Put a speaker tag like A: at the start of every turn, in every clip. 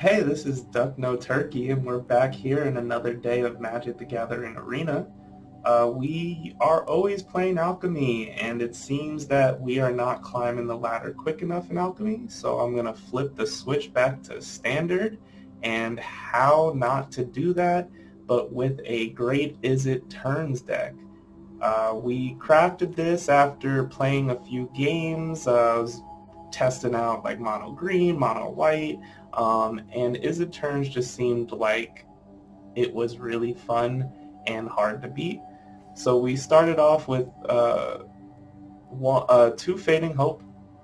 A: Hey, this is Duck No Turkey, and we're back here in another day of Magic the Gathering Arena. We are always playing Alchemy, and it seems that we are not climbing the ladder quick enough in Alchemy, so I'm going to flip the switch back to Standard, and how not to do that, but with a great Izzet Turns deck. We crafted this after playing a few games. I was testing out like mono green, mono white, and Izzet Turns just seemed like it was really fun and hard to beat. So we started off with two Fading Hope.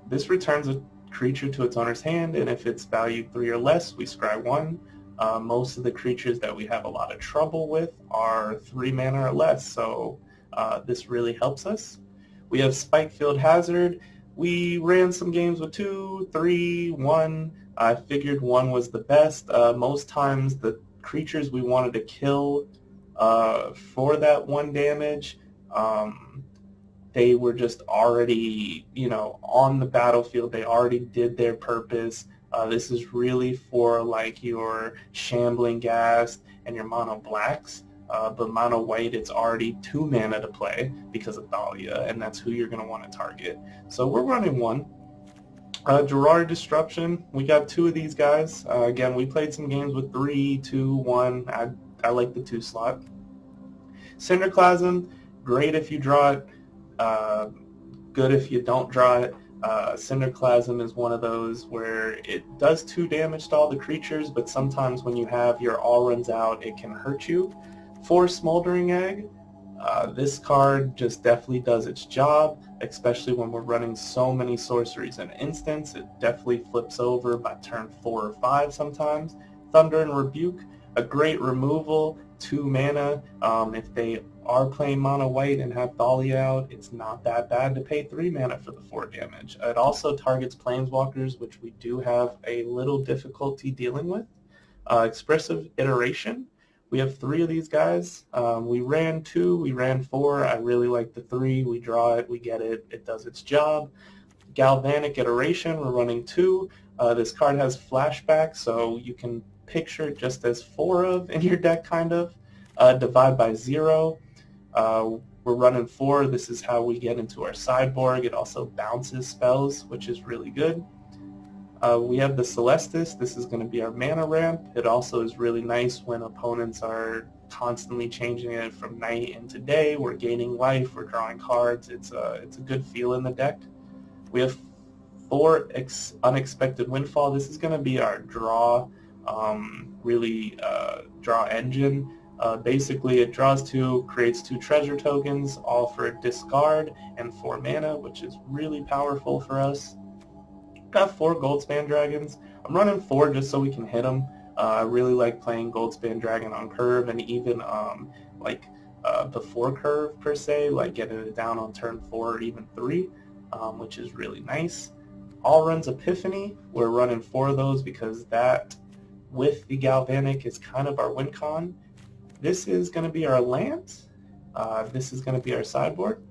A: This returns a creature to its owner's hand, and if it's valued 3 or less, we scry 1. Most of the creatures that we have a lot of trouble with are 3 mana or less, so this really helps us. We have Spikefield Hazard. We ran some games with 2, 3, 1. I figured 1 was the best. Most times the creatures we wanted to kill for that 1 damage, they were just already, on the battlefield. They already did their purpose. This is really for like your Shambling Ghast and your mono blacks. But mono white, it's already 2 mana to play because of Thalia, and that's who you're going to want to target. So we're running 1. Gerard Disruption, we got 2 of these guys. Again, we played some games with 3, 2, 1. I like the 2 slot. Cinderclasm, great if you draw it. Good if you don't draw it. Cinderclasm is one of those where it does 2 damage to all the creatures, but sometimes when you have your all runs out, it can hurt you. For Smoldering Egg, this card just definitely does its job, especially when we're running so many sorceries and instants. It definitely flips over by turn 4 or 5 sometimes. Thunder and Rebuke, a great removal, 2 mana. If they are playing mono white and have Thalia out, it's not that bad to pay 3 mana for the 4 damage. It also targets Planeswalkers, which we do have a little difficulty dealing with. Expressive Iteration, we have 3 of these guys. We ran 2, we ran 4. I really like the 3. We draw it, we get it, it does its job. Galvanic Iteration, we're running 2. This card has flashback, so you can picture it just as 4 of in your deck, kind of. Divide by 0. We're running 4. This is how we get into our sideboard. It also bounces spells, which is really good. We have the Celestis. This is going to be our mana ramp. It also is really nice when opponents are constantly changing it from night into day. We're gaining life. We're drawing cards. It's a good feel in the deck. We have 4 Unexpected Windfall. This is going to be our draw, draw engine. Basically, it draws 2, creates 2 treasure tokens, all for a discard and 4 mana, which is really powerful for us. Got 4 Goldspan Dragons. I'm running 4 just so we can hit them. I really like playing Goldspan Dragon on curve, and even before curve per se, like getting it down on turn 4 or even 3, which is really nice. All Runs Epiphany, we're running 4 of those because that, with the Galvanic, is kind of our win con. This is going to be our land. This is going to be our sideboard.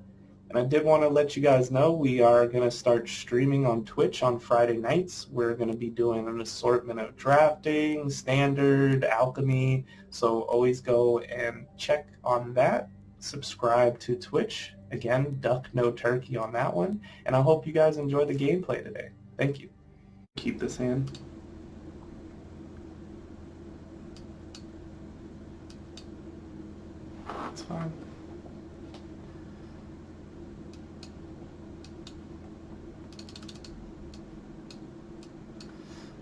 A: And I did want to let you guys know we are going to start streaming on Twitch on Friday nights. We're going to be doing an assortment of drafting, standard, alchemy. So always go and check on that. Subscribe to Twitch. Again, Duck No Turkey on that one. And I hope you guys enjoy the gameplay today. Thank you. Keep this hand. It's fine.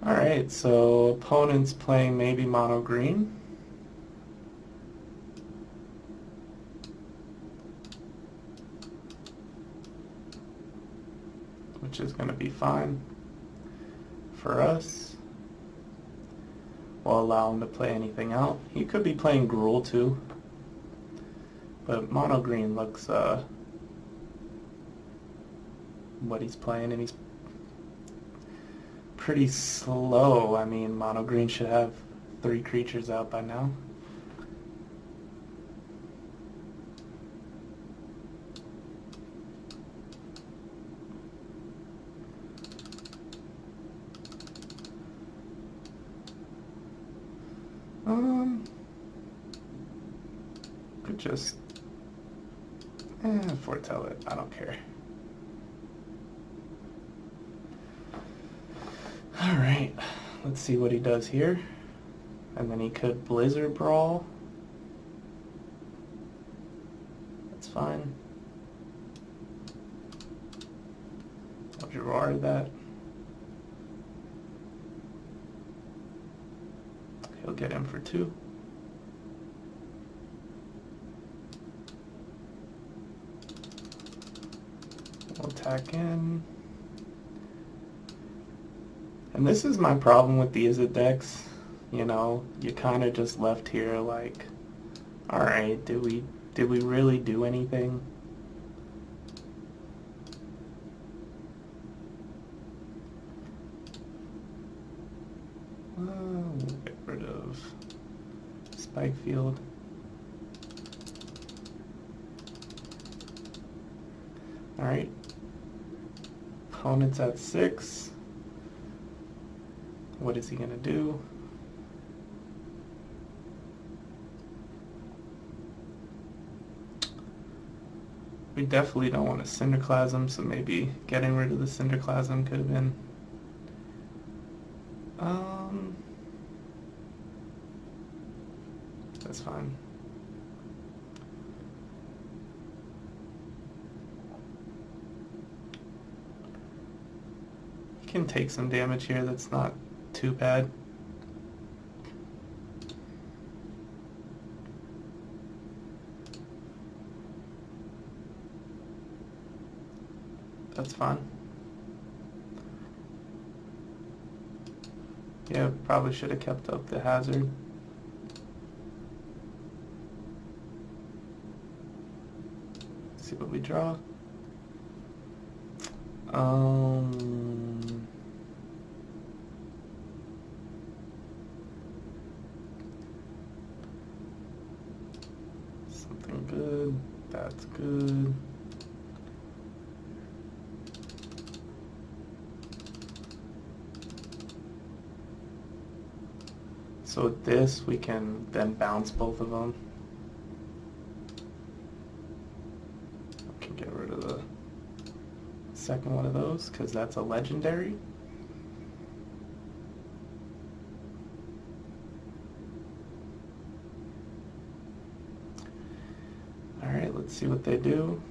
A: Alright, so opponent's playing maybe mono green. Which is going to be fine for us. We'll allow him to play anything out. He could be playing Gruul too. But mono green looks what he's playing, and he's pretty slow. I mean, mono green should have 3 creatures out by now. just foretell it. I don't care. Alright, let's see what he does here. And then he could Blizzard Brawl. That's fine. I'll Gerard that. He'll get him for 2. We'll attack in. And this is my problem with the Izzet decks. You know, you kind of just left here like, alright, did we really do anything? We'll get rid of Spike Field. Alright. Opponent's at 6. What is he going to do? We definitely don't want a Cinderclasm, so maybe getting rid of the Cinderclasm could have been... that's fine. He can take some damage here, that's not too bad. That's fine. Yeah, probably should have kept up the hazard. Let's see what we draw. Something good. That's good. So with this, we can then bounce both of them. We can get rid of the second one of those, because that's a legendary. Alright, let's see what they do.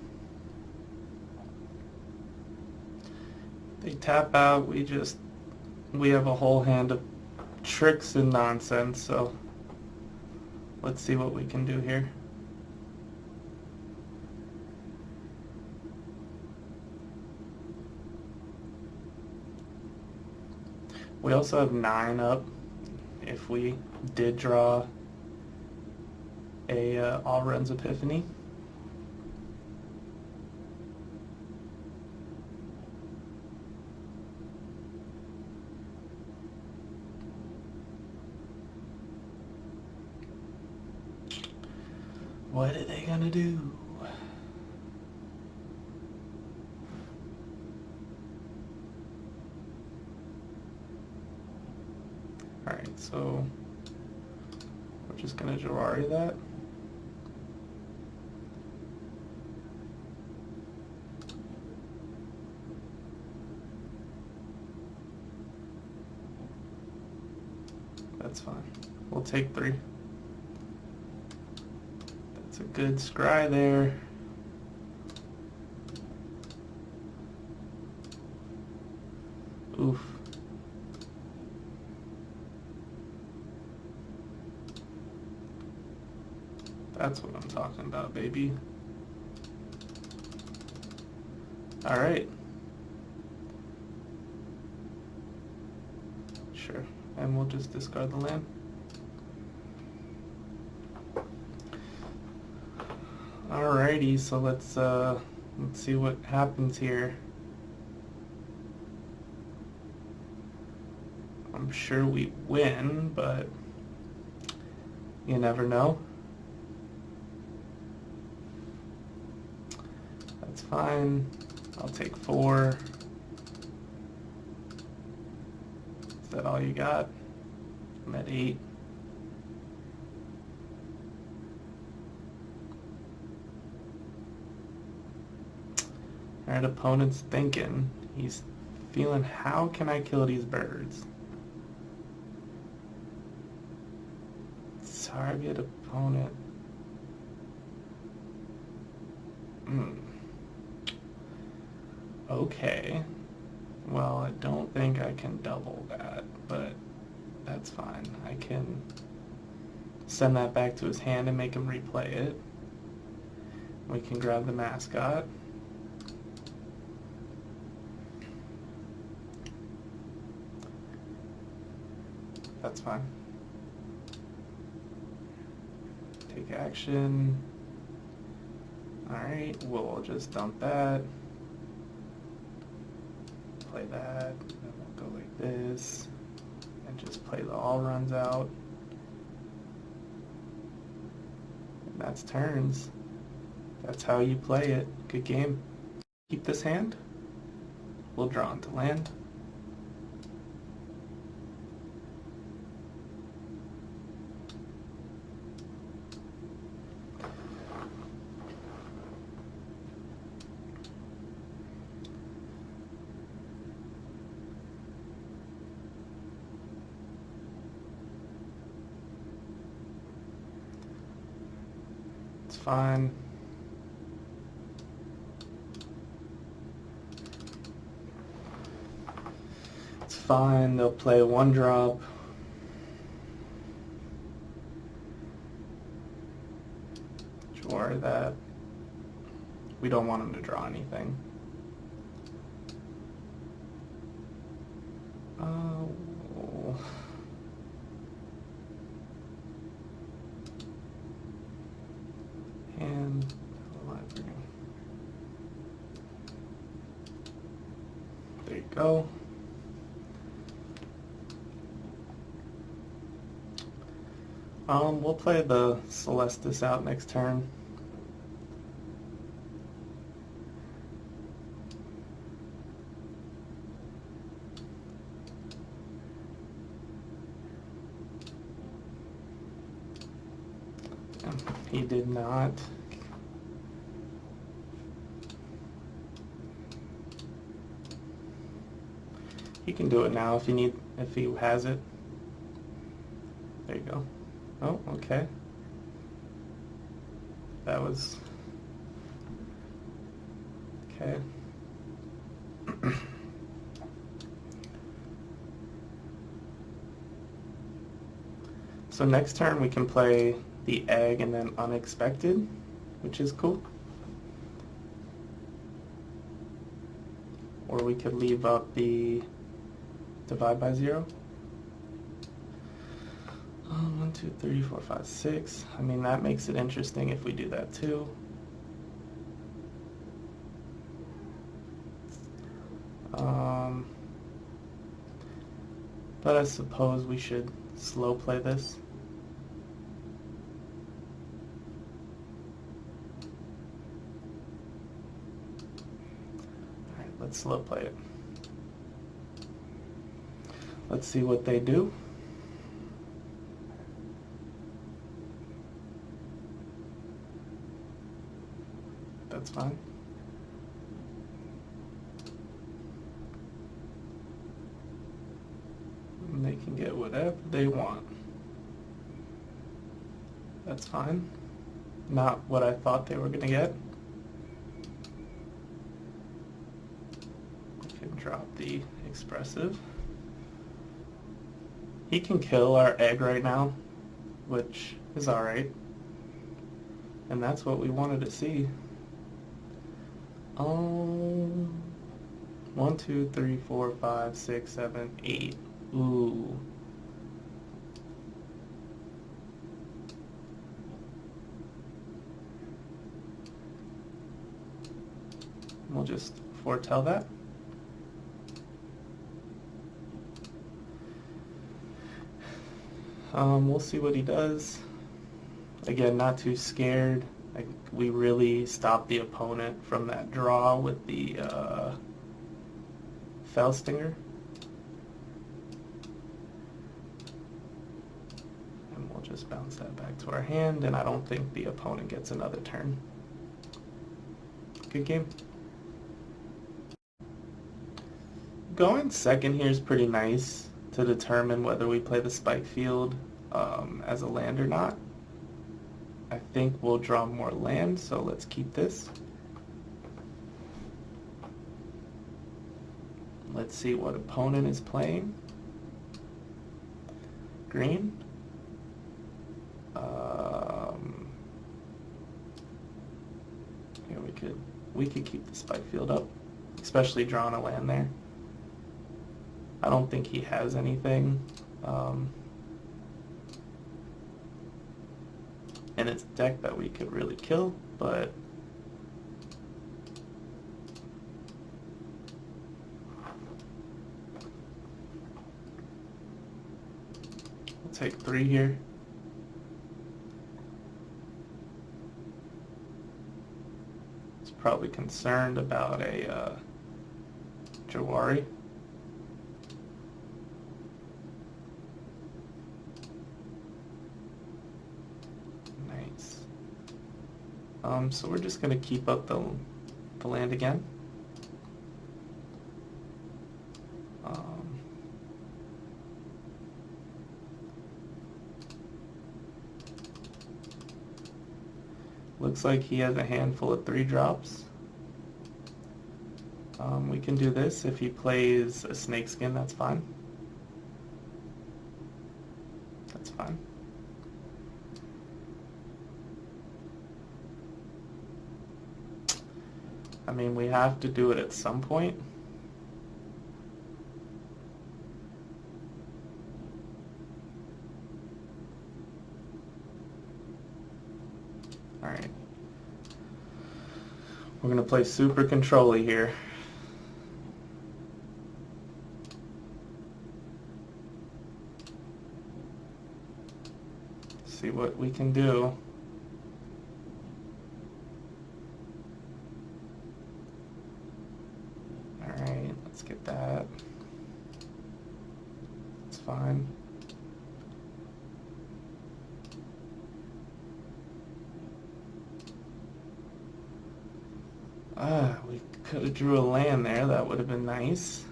A: They tap out, we have a whole hand of tricks and nonsense, so let's see what we can do here. We also have 9 up if we did draw a All-Runs Epiphany. What are they gonna do? Alright, so we're just gonna Jawari that. That's fine. We'll take 3. That's a good scry there. Oof. That's what I'm talking about, baby. Alright. Sure. And we'll just discard the land. Alrighty, so let's see what happens here. I'm sure we win, but you never know. That's fine. I'll take 4. Is that all you got? I'm at 8. Alright, opponent's thinking. He's feeling, how can I kill these birds? Target opponent. Okay. Well, I don't think I can double that, but that's fine. I can send that back to his hand and make him replay it. We can grab the mascot. That's fine. Take action. Alright, we'll just dump that. Play that. Then we'll go like this. And just play the all runs out. And that's turns. That's how you play it. Good game. Keep this hand. We'll draw into land. It's fine. It's fine. They'll play one drop. Sure that we don't want them to draw anything. And library. There you go. We'll play the Celestis out next turn. He did not. He can do it now if he has it. There you go. Oh, okay. That was okay. So next turn we can play the egg and then unexpected, which is cool. Or we could leave up the divide by 0. 1, 2, 3, 4, 5, 6. I mean, that makes it interesting if we do that too. But I suppose we should slow play this. Alright, let's slow play it. Let's see what they do. That's fine. And they can get whatever they want. That's fine. Not what I thought they were going to get. We can drop the expressive. He can kill our egg right now, which is alright. And that's what we wanted to see. 1, 2, 3, 4, 5, 6, 7, 8. Ooh. We'll just foretell that. We'll see what he does. Again, not too scared. We really stopped the opponent from that draw with the Fellstinger. And we'll just bounce that back to our hand, and I don't think the opponent gets another turn. Good game. Going second here is pretty nice to determine whether we play the spike field as a land or not. I think we'll draw more land, so let's keep this. Let's see what opponent is playing. Green. Here we could keep the spike field up, especially drawing a land there. I don't think he has anything in its deck that we could really kill, but we'll take 3 here. He's probably concerned about a Jawari. So we're just going to keep up the land again. Looks like he has a handful of 3-drops. We can do this. If he plays a snakeskin, that's fine. That's fine. I mean, we have to do it at some point. All right. We're going to play super control-y here. See what we can do. Let's get that. It's fine. We could have drew a land there. That would have been nice.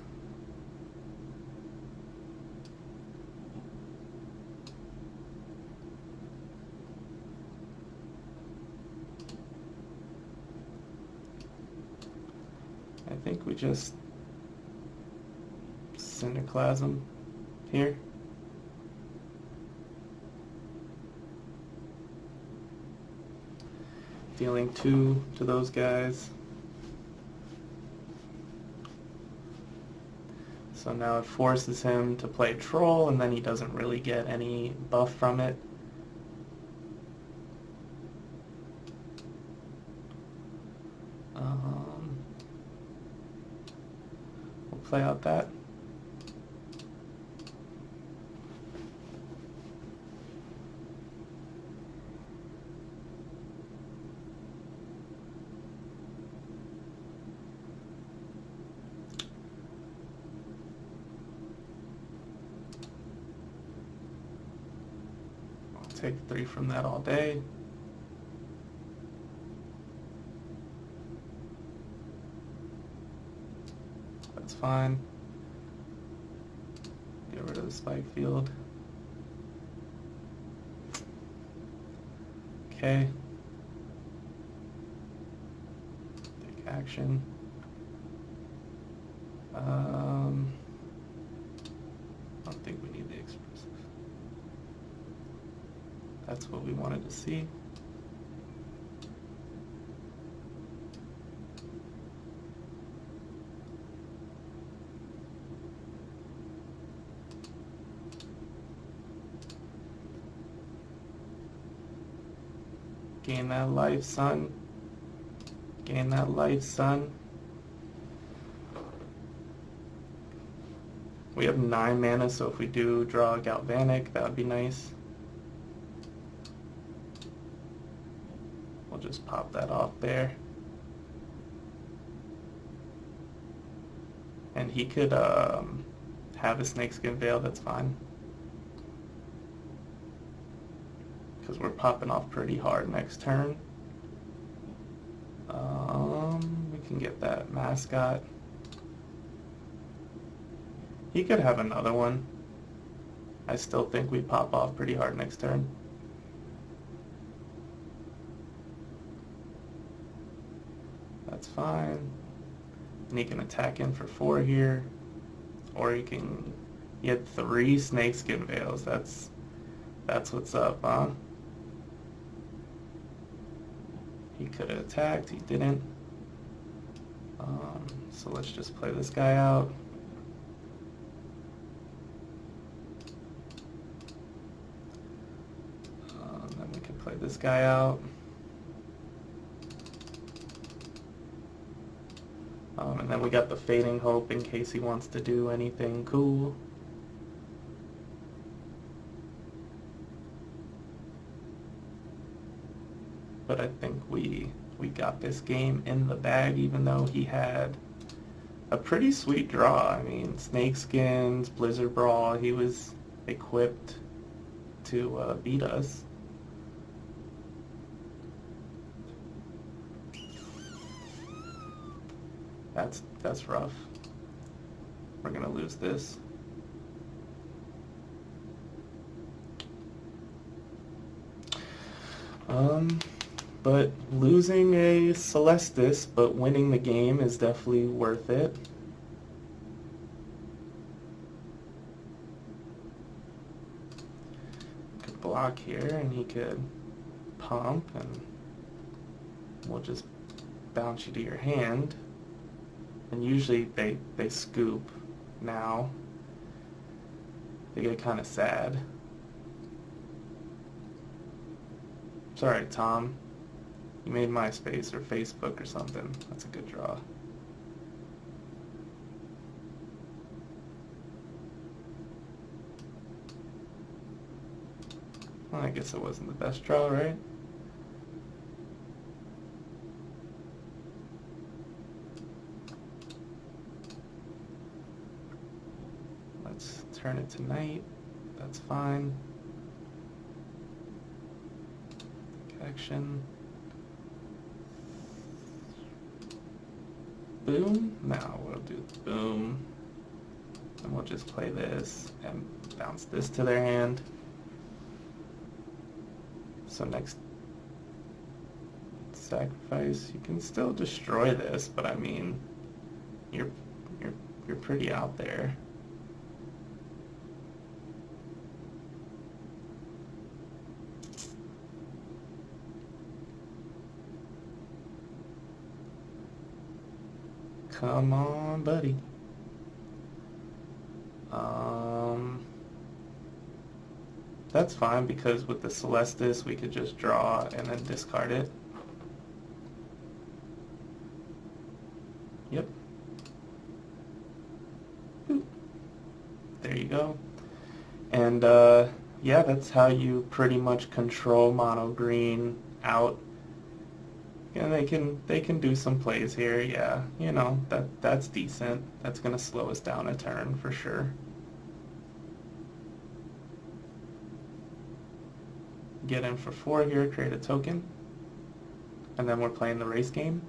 A: I think we just Cinderclasm here. Dealing 2 to those guys. So now it forces him to play Troll, and then he doesn't really get any buff from it. We'll play out that. Take 3 from that all day. That's fine. Get rid of the spike field. Okay. Take action. I don't think we need the expressive. That's what we wanted to see. Gain that life, son. Gain that life, son. We have 9 mana, so if we do draw a Galvanic, that would be nice. We'll just pop that off there. And he could have a Snakeskin Veil, that's fine. Because we're popping off pretty hard next turn. We can get that Mascot. He could have another one. I still think we pop off pretty hard next turn. That's fine. And he can attack in for 4 here. Or he can... He had 3 Snakeskin Veils. That's what's up, huh? He could have attacked. He didn't. So let's just play this guy out. Then we can play this guy out. And then we got the Fading Hope in case he wants to do anything cool. But I think we got this game in the bag, even though he had a pretty sweet draw. I mean, Snakeskins, Blizzard Brawl, he was equipped to beat us. That's rough. We're gonna lose this. But losing a Celestis but winning the game is definitely worth it. Could block here and he could pump and we'll just bounce you to your hand. And usually they scoop now. They get kind of sad. Sorry, Tom. You made MySpace or Facebook or something. That's a good draw. Well, I guess it wasn't the best draw, right? Let's turn it to night. That's fine. Action. Boom. Now we'll do boom. And we'll just play this and bounce this to their hand. So next sacrifice, you can still destroy this, but I mean, you're pretty out there. Come on, buddy. That's fine because with the Celestis we could just draw and then discard it. Yep. Boop. There you go. And yeah, that's how you pretty much control mono green out. And they can do some plays here, yeah. You know, that's decent. That's gonna slow us down a turn for sure. Get in for 4 here, create a token. And then we're playing the race game.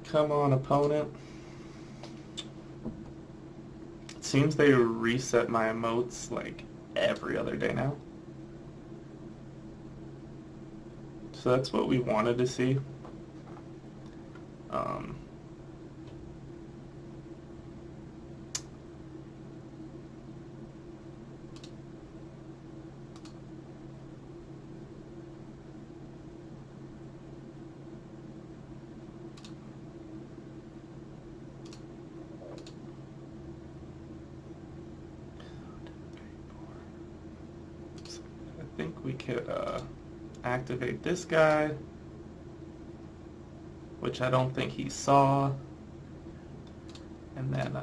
A: Come on, opponent. It seems they reset my emotes like every other day now. So that's what we wanted to see. I think we could activate this guy, which I don't think he saw, and then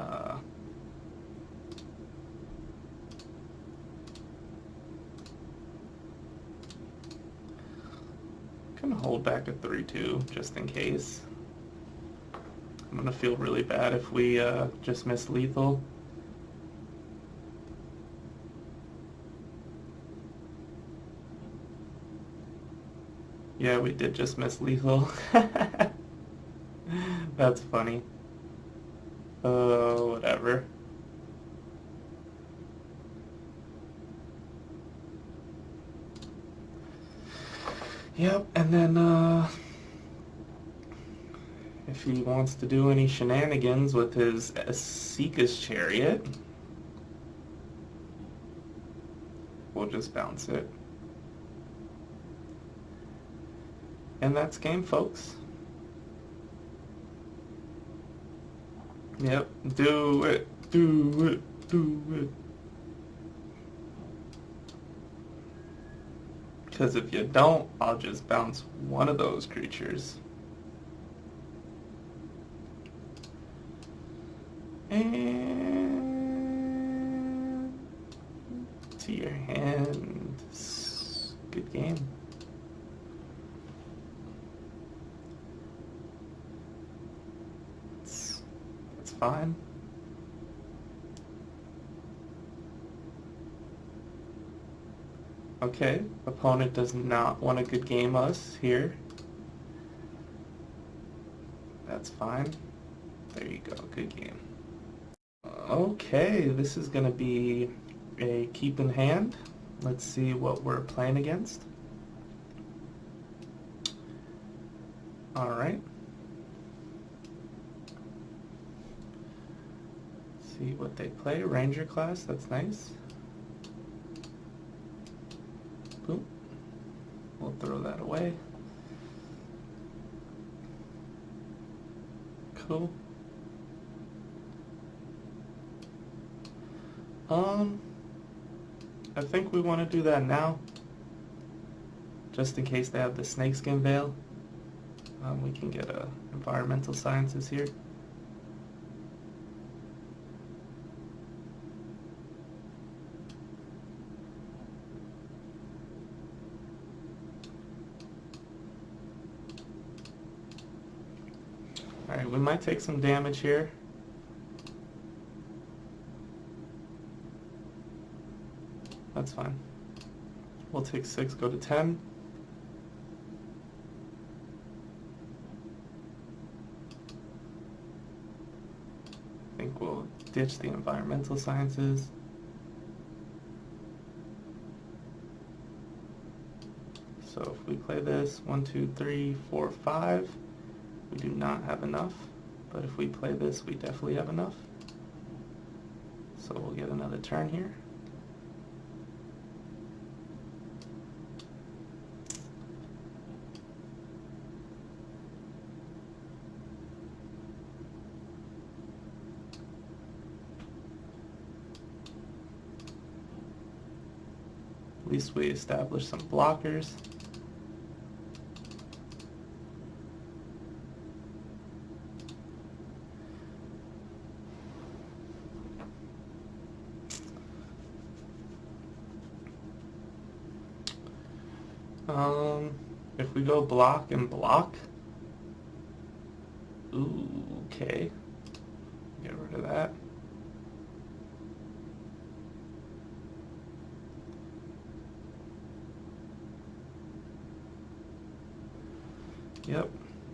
A: can hold back a 3-2 just in case. I'm gonna feel really bad if we just miss lethal. Yeah, we did just miss lethal. That's funny. Oh, whatever. Yep, and then if he wants to do any shenanigans with his Seeka's Chariot, we'll just bounce it. And that's game, folks. Yep, do it, do it, do it. Because if you don't, I'll just bounce one of those creatures. And to your hand. Good game. That's fine. Okay, opponent does not want to good game us here. That's fine. There you go, good game. Okay, this is going to be a keep in hand. Let's see what we're playing against. Alright. See what they play. Ranger class, that's nice. Boom. We'll throw that away. Cool. I think we want to do that now. Just in case they have the Snakeskin Veil. We can get environmental sciences here. Alright, we might take some damage here. That's fine. We'll take 6, go to 10. I think we'll ditch the environmental sciences. So if we play this, 1, 2, 3, 4, 5, we do not have enough. But if we play this, we definitely have enough. So we'll get another turn here. At least we established some blockers. If we go block and block, ooh, okay, get rid of that. Yep,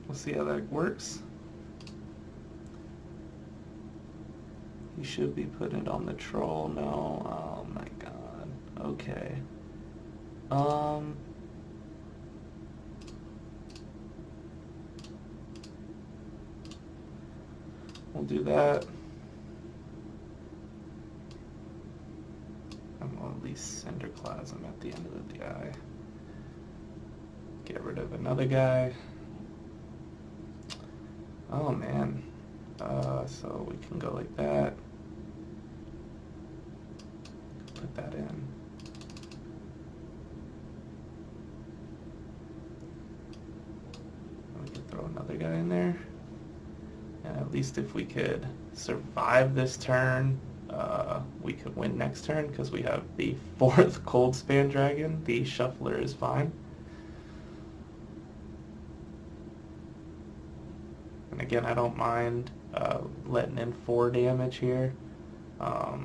A: we'll see how that works. You should be putting it on the troll. No, oh my god. Okay. We'll do that. And we'll at least Cinderclasm at the end of the guy. Get rid of another guy. Oh man. So we can go like that. Put that in. We could throw another guy in there. And at least if we could survive this turn, we could win next turn because we have the 4th Cold Span Dragon. The Shuffler is fine. And Again, I don't mind letting in 4 damage here. But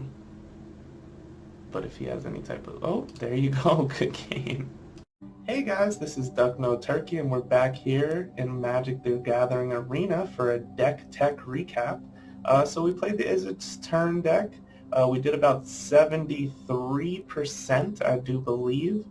A: if he has any type of... Oh, there you go. Good game. Hey guys, this is Duck No Turkey, and we're back here in Magic the Gathering Arena for a deck tech recap. So we played the Izzet's Turn deck. We did about 73%, I do believe.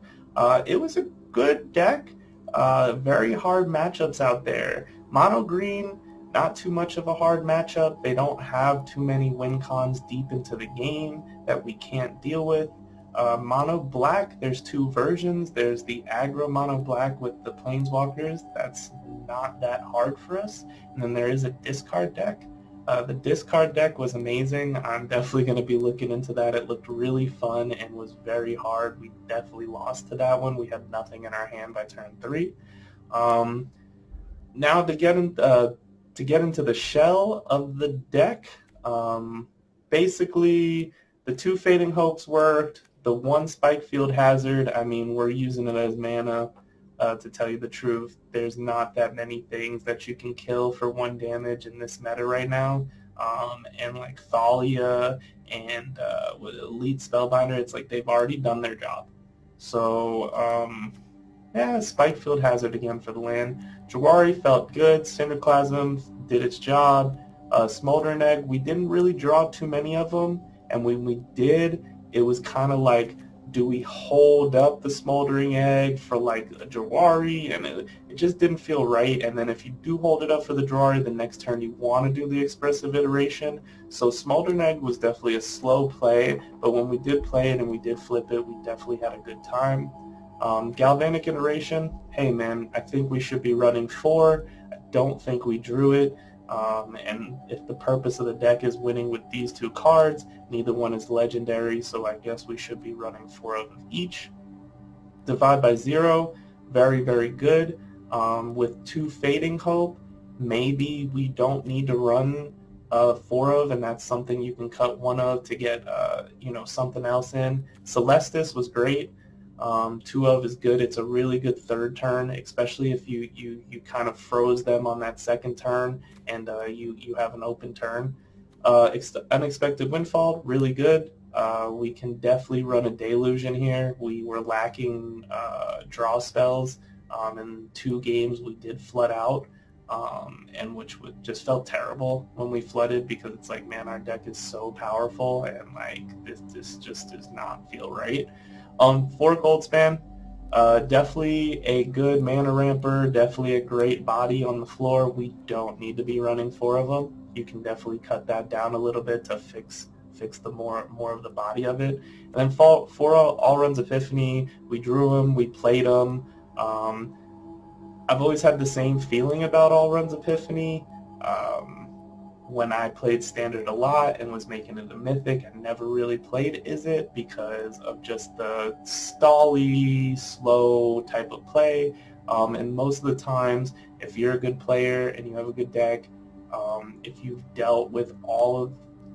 A: It was a good deck. Very hard matchups out there. Mono Green, not too much of a hard matchup. They don't have too many win cons deep into the game that we can't deal with. Mono Black, there's 2 versions. There's the aggro Mono Black with the Planeswalkers. That's not that hard for us. And then there is a discard deck. The discard deck was amazing. I'm definitely going to be looking into that. It looked really fun and was very hard. We definitely lost to that one. We had nothing in our hand by turn 3. Now to get into the shell of the deck, basically the 2 Fading Hopes worked. The 1 Spike Field Hazard, I mean, we're using it as mana, to tell you the truth. There's not that many things that you can kill for 1 damage in this meta right now. And like Thalia and with Elite Spellbinder, it's like they've already done their job. So, yeah, Spike Field Hazard again for the land. Jawari felt good. Cinderclasm did its job. Smoldering Egg, we didn't really draw too many of them, and when we did, it was kind of like, do we hold up the Smoldering Egg for like a Jawari? And it just didn't feel right. And then if you do hold it up for the Jawari, the next turn you want to do the Expressive Iteration. So Smoldering Egg was definitely a slow play, but when we did play it and we did flip it, we definitely had a good time. Galvanic Iteration, hey man, I think we should be running 4. I don't think we drew it. And if the purpose of the deck is winning with these 2 cards, neither one is legendary, so I guess we should be running 4 of each. Divide by 0, very, very good. With 2 Fading Hope, maybe we don't need to run 4 of, and that's something you can cut 1 of to get something else in. Celestis was great. 2 of is good. It's a really good 3rd turn, especially if you kind of froze them on that 2nd turn and you have an open turn. Unexpected Windfall, really good. We can definitely run a Deluge in here. We were lacking draw spells. In 2 games we did flood out, and which just felt terrible when we flooded, because it's like, man, our deck is so powerful, and like this just does not feel right. 4 Goldspan, definitely a good mana ramper, definitely a great body on the floor. We don't need to be running 4 of them. You can definitely cut that down a little bit to fix the more of the body of it. And then 4 All-Runs Epiphany, we drew them, we played them. I've always had the same feeling about All-Runs Epiphany. When I played Standard a lot and was making it a Mythic, I never really played Izzet because of just the stally, slow type of play. And most of the times, if you're a good player and you have a good deck, if you've dealt with all of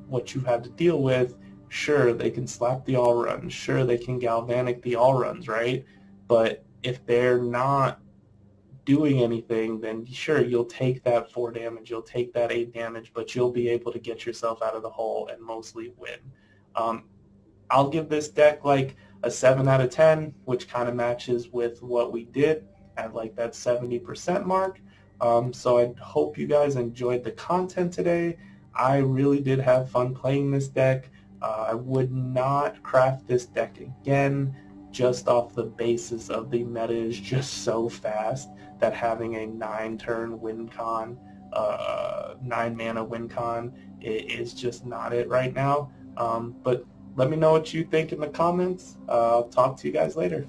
A: what you've had to deal with, sure, they can slap the all-runs. Sure, they can galvanic the all-runs, right? But if they're not doing anything, then sure, you'll take that 4 damage, you'll take that 8 damage, but you'll be able to get yourself out of the hole and mostly win. I'll give this deck like a 7 out of 10, which kind of matches with what we did at like that 70% mark. So I hope you guys enjoyed the content today. I really did have fun playing this deck. I would not craft this deck again, just off the basis of the meta is just so fast that having a 9-turn win con, 9 mana win con is just not it right now. But let me know what you think in the comments. I'll talk to you guys later.